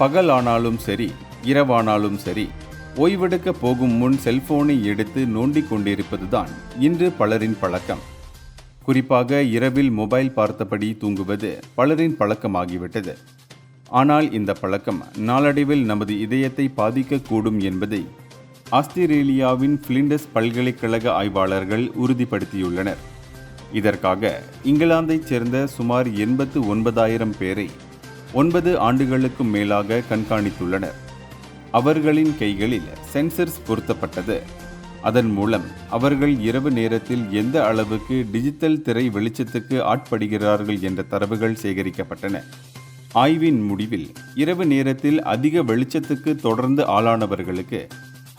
பகலானாலும் சரி, இரவானாலும் சரி, ஓய்வெடுக்க போகும் முன் செல்போனை எடுத்து நோண்டிக் கொண்டிருப்பதுதான் இன்று பலரின் பழக்கம். குறிப்பாக இரவில் மொபைல் பார்த்தபடி தூங்குவது பலரின் பழக்கமாகிவிட்டது. ஆனால் இந்த பழக்கம் நாளடைவில் நமது இதயத்தை பாதிக்கக்கூடும் என்பதை ஆஸ்திரேலியாவின் பிளிண்டர்ஸ் பல்கலைக்கழக ஆய்வாளர்கள் உறுதிப்படுத்தியுள்ளனர். இதற்காக இங்கிலாந்தைச் சேர்ந்த சுமார் 89,000 பேரை 9 ஆண்டுகளுக்கும் மேலாக கண்காணித்துள்ளனர். அவர்களின் கைகளில் சென்சர்ஸ் பொருத்தப்பட்டது. அதன் மூலம் அவர்கள் இரவு நேரத்தில் எந்த அளவுக்கு டிஜிட்டல் திரை வெளிச்சத்துக்கு ஆட்படுகிறார்கள் என்ற தரவுகள் சேகரிக்கப்பட்டன. ஆய்வின் முடிவில் இரவு நேரத்தில் அதிக வெளிச்சத்துக்கு தொடர்ந்து ஆளானவர்களுக்கு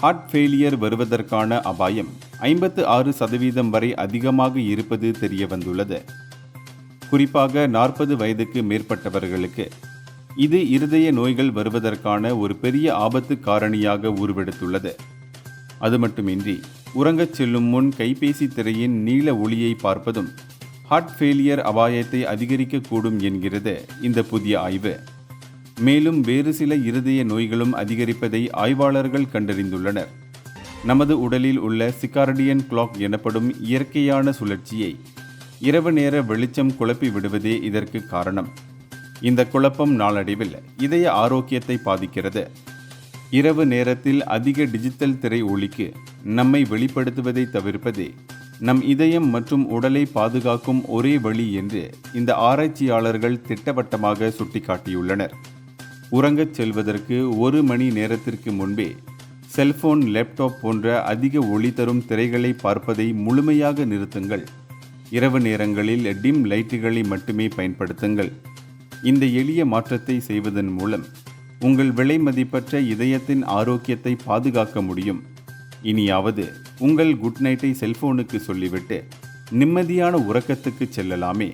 ஹார்ட் ஃபெயிலியர் வருவதற்கான அபாயம் 56% வரை அதிகமாக இருப்பது தெரிய வந்துள்ளது. குறிப்பாக 40 வயதுக்கு மேற்பட்டவர்களுக்கு இது இருதய நோய்கள் வருவதற்கான ஒரு பெரிய ஆபத்து காரணியாக உருவெடுத்துள்ளது. அது மட்டுமின்றி உறங்கச் செல்லும் முன் கைபேசி திரையின் நீல ஒளியை பார்ப்பதும் ஹார்ட் ஃபெயிலியர் அபாயத்தை அதிகரிக்கக்கூடும் என்கிறது இந்த புதிய ஆய்வு. மேலும் வேறு சில இருதய நோய்களும் அதிகரிப்பதை ஆய்வாளர்கள் கண்டறிந்துள்ளனர். நமது உடலில் உள்ள சிக்கார்டியன் கிளாக் எனப்படும் இயற்கையான சுழற்சியை இரவு நேர வெளிச்சம் குழப்பி விடுவதே இதற்கு காரணம். இந்த குழப்பம் நாளடைவில் இதய ஆரோக்கியத்தை பாதிக்கிறது. இரவு நேரத்தில் அதிக டிஜிட்டல் திரை ஒளிக்கு நம்மை வெளிப்படுத்துவதை தவிர்ப்பதே நம் இதயம் மற்றும் உடலை பாதுகாக்கும் ஒரே வழி என்று இந்த ஆராய்ச்சியாளர்கள் திட்டவட்டமாக சுட்டிக்காட்டியுள்ளனர். உறங்கச் செல்வதற்கு 1 மணி நேரத்திற்கு முன்பே செல்போன், லேப்டாப் போன்ற அதிக ஒளி தரும் திரைகளை பார்ப்பதை முழுமையாக நிறுத்துங்கள். இரவு நேரங்களில் டிம் லைட்டுகளை மட்டுமே பயன்படுத்துங்கள். இந்த எளிய மாற்றத்தை செய்வதன் மூலம் உங்கள் விலை மதிப்பற்ற இதயத்தின் ஆரோக்கியத்தை பாதுகாக்க முடியும். இனியாவது உங்கள் குட் நைட்டை செல்போனுக்கு சொல்லிவிட்டு நிம்மதியான உறக்கத்துக்கு செல்லலாமே.